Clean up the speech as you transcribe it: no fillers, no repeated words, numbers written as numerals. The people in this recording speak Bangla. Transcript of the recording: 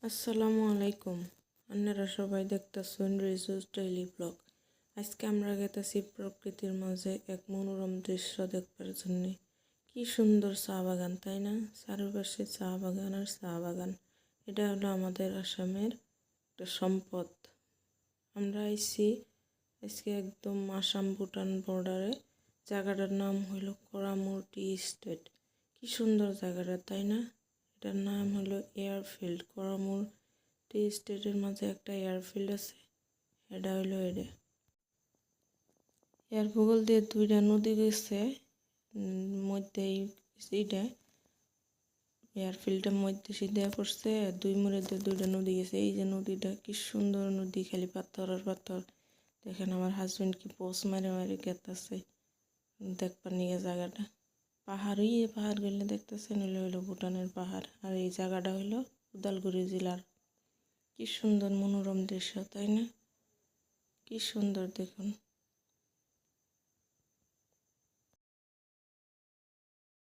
আসসালামু আলাইকুম। আপনারা সবাই দেখতেছেন রিজুস ডেইলি ব্লগ। আজকে আমরা গেতেছি প্রকৃতির মাঝে এক মনোরম দৃশ্য দেখবার জন্য। কি সুন্দর চা বাগান, তাই না? চারপাশে চা বাগান আর চা বাগান। এটা হলো আমাদের আসামের একটা সম্পদ। আমরা আইছি আজকে একদম আসাম ভুটান বর্ডারে। জায়গাটার নাম হলো করামুর টি স্টেট। কি সুন্দর জায়গাটা, তাই না? এটার নাম হলো এয়ারফিল্ড। করামুর টি স্টেটের মাঝে একটা এয়ারফিল্ড আছে, এটা হইলো এটা। এর ভূগোল দিয়ে দুইটা নদী গেছে মধ্যে এইটা এয়ারফিল্ডের মধ্যে সিধা পড়ছে, দুই মোড়ে দিয়ে দুইটা নদী গেছে। এই যে নদীটা কি সুন্দর নদী, খালি পাথর আর পাথর। দেখেন আমার হাজবেন্ড কি পোজ মারে মারে গেতেছে দেখবার নিয়ে জায়গাটা। পাহাড় গেলে দেখতেছেন হইলো ভুটানের পাহাড়। আর এই জায়গাটা হইলো উদালগুড়ি জেলার। কি সুন্দর মনোরম দৃশ্য, তাই না? কি সুন্দর দেখুন।